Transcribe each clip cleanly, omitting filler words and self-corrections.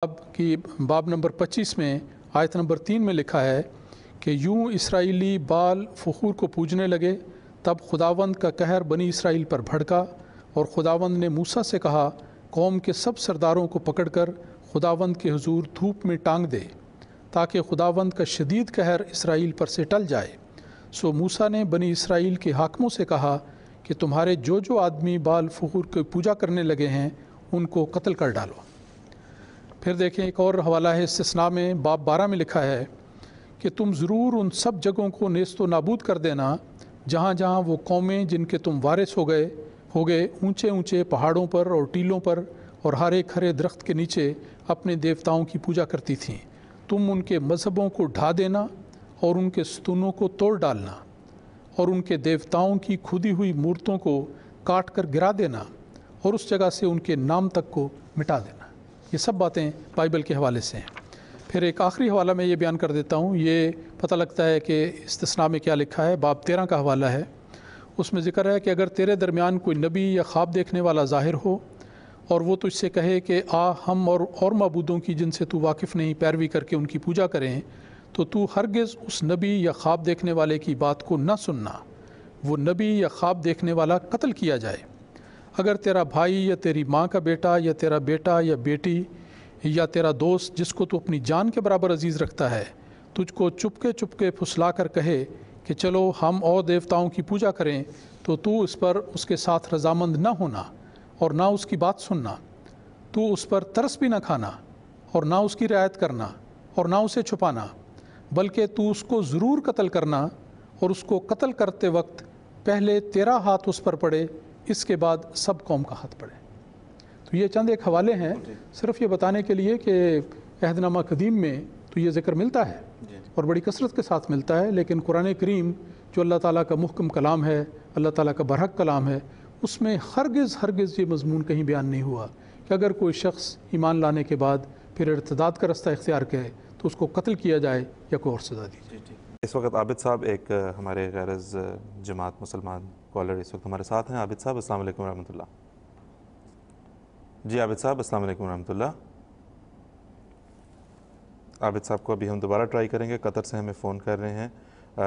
बाब नंबर 25 में आयत नंबर 3 में लिखा है कि यूं इसराइली बाल फ़खूर को पूजने लगे, तब खुदावंद का कहर बनी इसराइल पर भड़का और खुदावंद ने मूसा से कहा, कौम के सब सरदारों को पकड़कर खुदावंद के हुजूर धूप में टांग दे, ताकि खुदावंद का शदीद कहर इसराइल पर से टल जाए। सो मूसा ने बनी इसराइल के हाकिमों से कहा कि तुम्हारे जो जो आदमी बाल फ़खूर की पूजा करने लगे हैं उनको कत्ल कर डालो। फिर देखें, एक और हवाला है इस्तिस्ना में, बाब 12 में लिखा है कि तुम ज़रूर उन सब जगहों को नेस्तो नाबूद कर देना जहाँ जहाँ वो कौमें जिनके तुम वारिस हो गए ऊंचे ऊंचे पहाड़ों पर और टीलों पर और हरे खरे दरख्त के नीचे अपने देवताओं की पूजा करती थीं। तुम उनके मज़हबों को ढा देना और उनके स्तूनों को तोड़ डालना और उनके देवताओं की खुदी हुई मूर्तों को काट कर गिरा देना और उस जगह से उनके नाम तक को मिटा देना। ये सब बातें बाइबल के हवाले से हैं। फिर एक आखिरी हवाला मैं ये बयान कर देता हूँ, ये पता लगता है कि इस्तिस्ना में क्या लिखा है। बाब 13 का हवाला है, उसमें ज़िक्र है कि अगर तेरे दरमियान कोई नबी या ख्वाब देखने वाला ज़ाहिर हो और वो तुझसे कहे कि आ हम और मबूदों की जिनसे तू वाकिफ़ नहीं पैरवी करके उनकी पूजा करें, तो तू हरगिज़ उस नबी या ख्वाब देखने वाले की बात को न सुनना। वो नबी या ख्वाब देखने वाला कत्ल किया जाए। अगर तेरा भाई या तेरी माँ का बेटा या तेरा बेटा या बेटी या तेरा दोस्त जिसको तू अपनी जान के बराबर अजीज़ रखता है तुझको चुपके चुपके फुसला कर कहे कि चलो हम और देवताओं की पूजा करें, तो तू इस पर उसके साथ रजामंद न होना और ना उसकी बात सुनना। तू उस पर तरस भी न खाना और ना उसकी रियायत करना और ना उसे छुपाना, बल्कि तू उसको ज़रूर कत्ल करना और उसको कत्ल करते वक्त पहले तेरा हाथ उस पर पड़े, इसके बाद सब कौम का हाथ पड़े। तो ये चंद एक हवाले हैं सिर्फ ये बताने के लिए कि अहदनामा कदीम में तो ये ज़िक्र मिलता है और बड़ी कसरत के साथ मिलता है, लेकिन कुरान करीम जो अल्लाह ताला का मुहकम कलाम है, अल्लाह ताला का बरहक कलाम है, उसमें हरगिज़ ये मज़मून कहीं बयान नहीं हुआ कि अगर कोई शख्स ईमान लाने के बाद फिर इर्तिदाद का रास्ता इख्तियार करे तो उसको कत्ल किया जाए या कोई और सज़ा दी जाए। इस वक्त आबिद साहब एक हमारे गैरज जमात मुसलमान कॉलर इस वक्त हमारे साथ हैं। आबिद साहब अस्सलाम वालेकुम रहमतुल्लाह। जी आबिद साहब अस्सलाम वालेकुम रहमतुल्लाह। आबिद साहब को अभी हम दोबारा ट्राई करेंगे, कतर से हमें फ़ोन कर रहे हैं,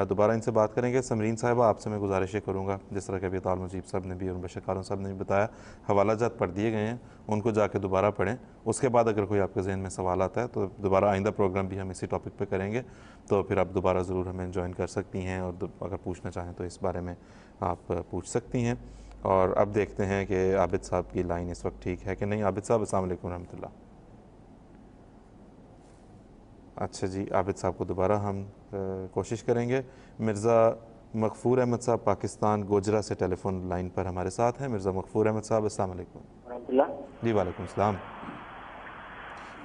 दोबारा इनसे बात करेंगे। समरीन साहिबा, आपसे मैं गुजारिश करूँगा, जिस तरह के अभी ताल मुजीब साहब ने भी और बशर कारन साहब ने भी बताया, हवाला जात पढ़ दिए गए हैं, उनको जाके दोबारा पढ़ें। उसके बाद अगर कोई आपके जहन में सवाल आता है तो दोबारा आइंदा प्रोग्राम भी हम इसी टॉपिक पे करेंगे, तो फिर आप दोबारा ज़रूर हमें ज्वाइन कर सकती हैं और अगर पूछना चाहें तो इस बारे में आप पूछ सकती हैं। और अब देखते हैं कि आबिद साहब की लाइन इस वक्त ठीक है कि नहीं। आबिद साहब अस्सलाम वालेकुम रहमतुल्लाह। अच्छा जी, आबिद साहब को दोबारा हम कोशिश करेंगे। मिर्ज़ा मगफूर अहमद साहब पाकिस्तान गोजरा से टेलीफोन लाइन पर हमारे साथ हैं। मिर्ज़ा मगफूर अहमद साहब अस्सलाम वालेकुम। जी वालेकुम सलाम।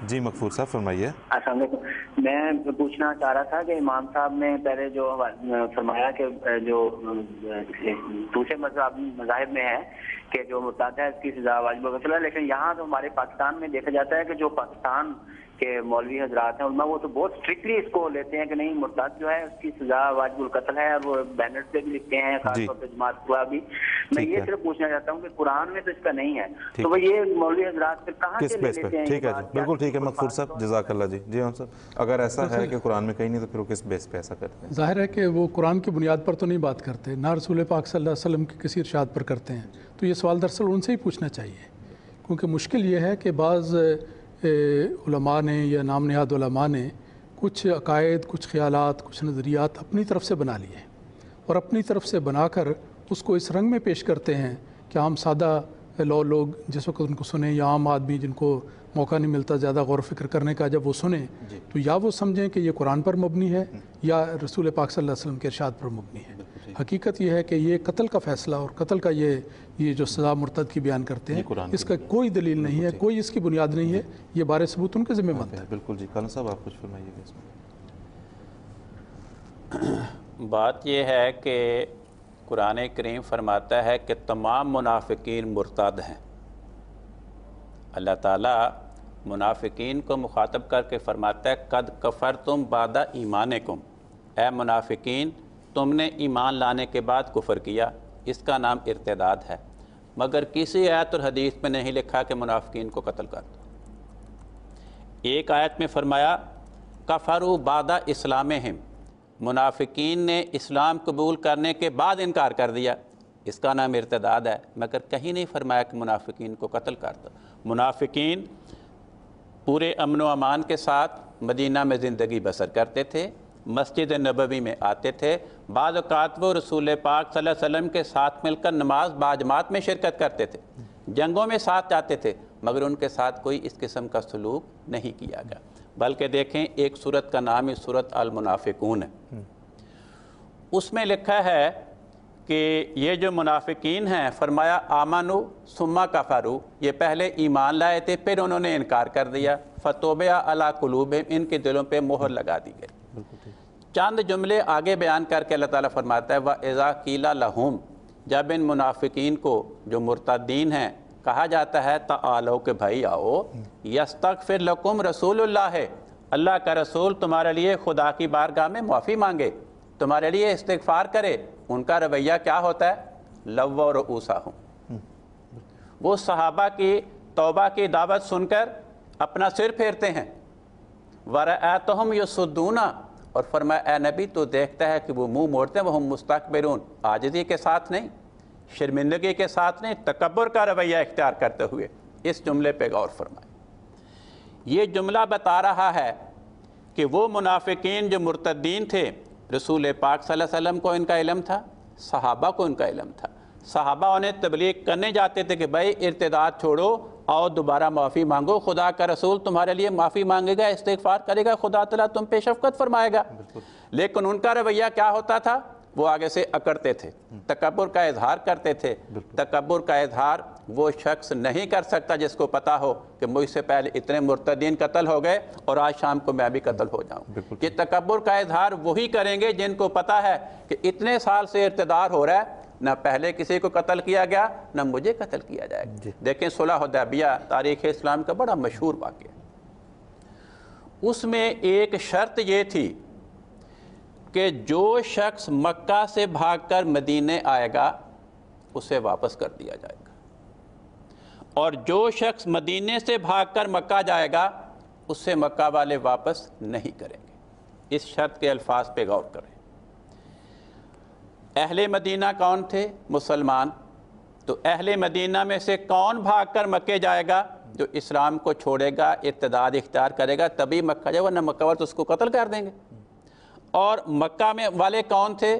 जी मगफूर साहब फरमाइए। अस्सलाम वालेकुम। मैं पूछना चाह रहा था कि इमाम साहब ने पहले जो फरमाया कि जो दूसरे मज़ाहिब में है कि जो मुर्ताद है इसकी सज़ा वाजिब है, लेकिन यहाँ तो हमारे पाकिस्तान में देखा जाता है कि जो पाकिस्तान के मौलवी हजरात हैं उनमें वो तो बहुत स्ट्रिक्टली इसको लेते हैं कि नहीं, मुर्ताद जो है उसकी सजा वाजिबुल कत्ल है, और वो बैनर पे भी लिखते हैं, खासतौर पर जमात हुआ भी। मैं ये सिर्फ पूछना चाहता हूँ कि कुरान में तो इसका नहीं है, तो वो ये मौलवी हजरात फिर कहाँ से ले लेते हैं? ठीक है जी, बिल्कुल ठीक है मगफूर साहब, जज़ाकल्लाह जी। जी हम सब, अगर ऐसा है कि कुरान में कहीं नहीं तो फिर वो किस बेस पे ऐसा करते हैं? ज़ाहिर है कि वो कुरान की बुनियाद पर तो नहीं बात करते, ना रसूल पाक सल्लल्लाहु अलैहि वसल्लम के किसी इरशाद पर करते हैं। तो ये सवाल दरअसल उनसे ही पूछना चाहिए, क्योंकि मुश्किल ये है कि बाज़ उलमा ने या नाम नहाद उलमा ने कुछ अकायद, कुछ ख़यालात, कुछ नज़रियात अपनी तरफ से बना लिए और अपनी तरफ से बनाकर उसको इस रंग में पेश करते हैं कि आम सादा लोग जिस वक्त उनको सुने या आम आदमी जिनको मौका नहीं मिलता ज़्यादा गौर फ़िक्र करने का, जब वो सुने तो या वो समझें कि ये कुरान पर मबनी है या रसूल पाक सल्लल्लाहु अलैहि वसल्लम के इरशाद पर मबनी है। हकीकत ये है कि ये कत्ल का फ़ैसला और कत्ल का ये जो सज़ा मुर्तद की बयान करते हैं, इसका कोई दलील नहीं है, कोई इसकी बुनियाद नहीं है, ये बारे सबूत उनके ज़िम्मेदार है। बिल्कुल जी। कानून साहब आप कुछ फरमाइएगा इसमें। बात ये है कि कुरान करीम फरमाता है कि तमाम मुनाफिकीन मुर्ताद हैं। अल्लाह ताला मुनाफिकीन को मुखातब करके फरमाता है कद कफ़र तुम बादा ईमानकुम, ए मुनाफिकीन तुमने ईमान लाने के बाद कुफ़र किया, इसका नाम इर्तिदाद है। मगर किसी आयत और हदीस में नहीं लिखा कि मुनाफिकीन को कत्ल कर दो। एक आयत में फरमाया कफरू बादा इस्लामिहिम, मुनाफिकीन ने इस्लाम कबूल करने के बाद इनकार कर दिया, इसका नाम इर्तिदाद है। मगर कहीं नहीं फरमाया कि मुनाफिकीन को कत्ल कर दो। मुनाफिकीन पूरे अमन व अमान के साथ मदीना में ज़िंदगी बसर करते थे, मस्जिद नबवी में आते थे, बाद औक़ात वो रसूल पाक सल्लल्लाहु अलैहि वसल्लम के साथ मिलकर नमाज बाजमात में शिरकत करते थे, जंगों में साथ जाते थे, मगर उनके साथ कोई इस किस्म का सलूक नहीं किया गया। बल्कि देखें, एक सूरत का नाम ही सूरत अल मुनाफिकून है। उसमें लिखा है कि ये जो मुनाफिकीन हैं, फरमाया आमानु सुम्मा कफरू, ये पहले ईमान लाए थे फिर उन्होंने इनकार कर दिया, फतोबया अला कुलूबिहिम, इनके दिलों पे मोहर लगा दी गई। चंद जुमले आगे बयान करके अल्लाह ताला फरमाता है व इज़ा कीला लहुम, जब इन मुनाफिकीन को जो मुर्तदीन हैं कहा जाता है तालो के भाई आओ, यस्तगफिर लकुम रसूलुल्लाह, अल्लाह का रसूल तुम्हारे लिए खुदा की बारगाह में माफ़ी मांगे, तुम्हारे लिए इस्तिगफार करे, उनका रवैया क्या होता है? लव्व रुऊसाहुम, वो सहाबा की तौबा की दावत सुनकर अपना सिर फेरते हैं। वरअतहुम यसुद्दूना, और फरमाया ए नबी तो देखता है कि वो मुंह मोड़ते हैं, वह मुस्तकबिरून, आजिज़ी के साथ नहीं, शर्मिंदगी के साथ नहीं, तकब्बुर का रवैया इख्तियार करते हुए। इस जुमले पे गौर फरमाएं। ये जुमला बता रहा है कि वो मुनाफिकीन जो मुर्तदीन थे, रसूल पाक सल्लल्लाहु अलैहि वसल्लम को इनका इल्म था, सहाबा को इनका इल्म था। सहाबा उन्हें तबलीग करने जाते थे कि भाई इर्तिदाद छोड़ो, आओ दोबारा माफ़ी मांगो, खुदा का रसूल तुम्हारे लिए माफ़ी मांगेगा, इस्तिगफार करेगा, खुदा तआला तुम पे शफ़क़त फरमाएगा। लेकिन उनका रवैया क्या होता था? वो आगे से अकड़ते थे, तकब्बुर का इजहार करते थे। तकब्बुर का इजहार वो शख्स नहीं कर सकता जिसको पता हो कि मुझसे पहले इतने मुर्तदीन कत्ल हो गए और आज शाम को मैं भी कत्ल हो जाऊं। ये तकब्बुर का इजहार वही करेंगे जिनको पता है कि इतने साल से इर्तिदार हो रहा है, ना पहले किसी को कत्ल किया गया, ना मुझे कत्ल किया जाएगा। देखें सुलह हुदैबिया तारीख़ इस्लाम का बड़ा मशहूर वाक़या, उसमें एक शर्त ये थी कि जो शख्स मक्का से भागकर मदीने आएगा उसे वापस कर दिया जाएगा, और जो शख्स मदीने से भागकर मक्का जाएगा उससे मक्का वाले वापस नहीं करेंगे। इस शर्त के अल्फाज पे गौर करें। अहले मदीना कौन थे? मुसलमान। तो अहले मदीना में से कौन भागकर मक्के जाएगा? जो इस्लाम को छोड़ेगा, इर्तिदाद इख्तियार करेगा, तभी मक्का जाएगा, वरना मक्का वाले तो उसको कत्ल कर देंगे। और मक्का में वाले कौन थे?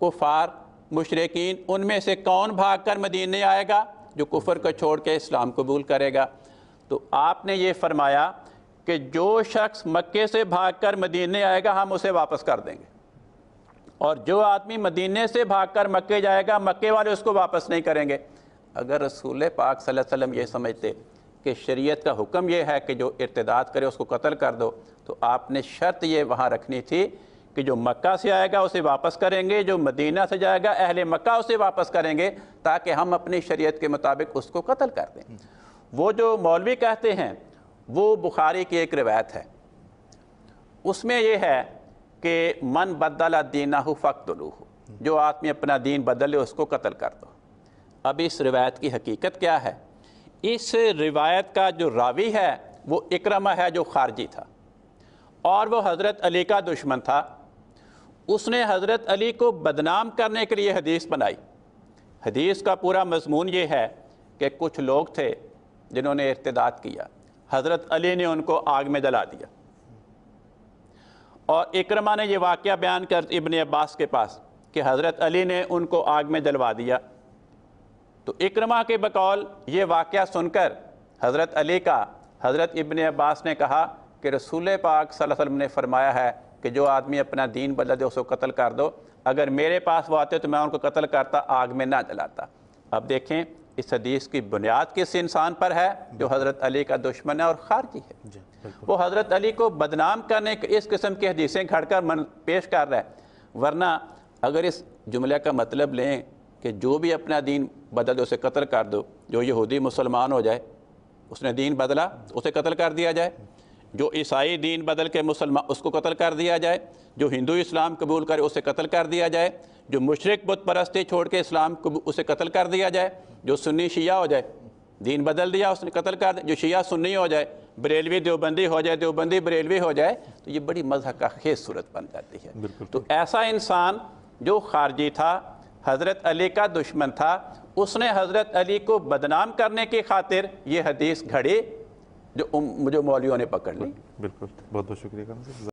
कुफार, मुशरिकीन। उनमें से कौन भागकर मदीने आएगा? जो कुफर को छोड़ के इस्लाम कबूल करेगा। तो आपने ये फरमाया कि जो शख्स मक्के से भागकर मदीने आएगा हम उसे वापस कर देंगे, और जो आदमी मदीने से भागकर मक्के जाएगा मक्के वाले उसको वापस नहीं करेंगे। अगर रसूल पाक सल्लल्लाहु अलैहि वसल्लम ये समझते कि शरीयत का हुक्म ये है कि जो इर्तिदाद करे उसको कत्ल कर दो, तो आपने शर्त ये वहाँ रखनी थी कि जो मक्का से आएगा उसे वापस करेंगे, जो मदीना से जाएगा अहले मक्का उसे वापस करेंगे, ताकि हम अपनी शरीयत के मुताबिक उसको कत्ल कर दें। वो जो मौलवी कहते हैं वो बुखारी की एक रिवायत है, उसमें ये है कि मन बदला दीनहु फक्तुलूहु, जो आदमी अपना दीन बदले उसको कत्ल कर दो। अब इस रिवायत की हकीकत क्या है? इस रिवायत का जो रावी है वो इकरमा है, जो खारजी था, और वो हज़रत अली का दुश्मन था। उसने हज़रत अली को बदनाम करने के लिए हदीस बनाई। हदीस का पूरा मजमून ये है कि कुछ लोग थे जिन्होंने इर्तिदाद किया, हज़रत अली ने उनको आग में जला दिया, और इकरमा ने यह वाक़या बयान कर इब्न अब्बास के पास कि हज़रत अली ने उनको आग में जलवा दिया। तो इकरमा के बकौल ये वाक़या सुनकर हज़रत अली का हज़रत इब्न अब्बास ने कहा कि रसूल पाक सल्लल्लाहु अलैहि वसल्लम ने फरमाया है कि जो आदमी अपना दीन बदल दे उसको कत्ल कर दो। अगर मेरे पास वो आते तो मैं उनको कत्ल करता, आग में ना जलाता। अब देखें इस हदीस की बुनियाद किस इंसान पर है? जो हज़रत अली का दुश्मन है और खारजी है। वो हज़रत अली को बदनाम करने के इस किस्म की हदीसें घड़कर मन पेश कर रहा है। वरना अगर इस जुमले का मतलब लें कि जो भी अपना दीन बदल दे उसे कत्ल कर दो, जो यहूदी मुसलमान हो जाए उसने दीन बदला उसे कत्ल कर दिया जाए, जो ईसाई दीन बदल के मुसलमान उसको कत्ल कर दिया जाए, जो हिंदू इस्लाम कबूल करे उसे कत्ल कर दिया जाए, जो मुशरिक बुत परस्ती छोड़ के इस्लाम उसे कत्ल कर दिया जाए, जो सुन्नी शिया हो जाए दीन बदल दिया उसने कत्ल कर दिया, जो शिया सुन्नी हो जाए بریلوی دیوبندی ہو جائے، دیوبندی بریلوی ہو جائے، تو یہ بڑی مذہب کا خیز صورت بن جاتی ہے۔ تو ایسا انسان جو خارجی تھا، حضرت علی کا دشمن تھا، اس نے حضرت علی کو بدنام کرنے کی خاطر یہ حدیث گھڑی جو مولویوں نے پکڑ لی۔ بالکل، بہت بہت شکریہ۔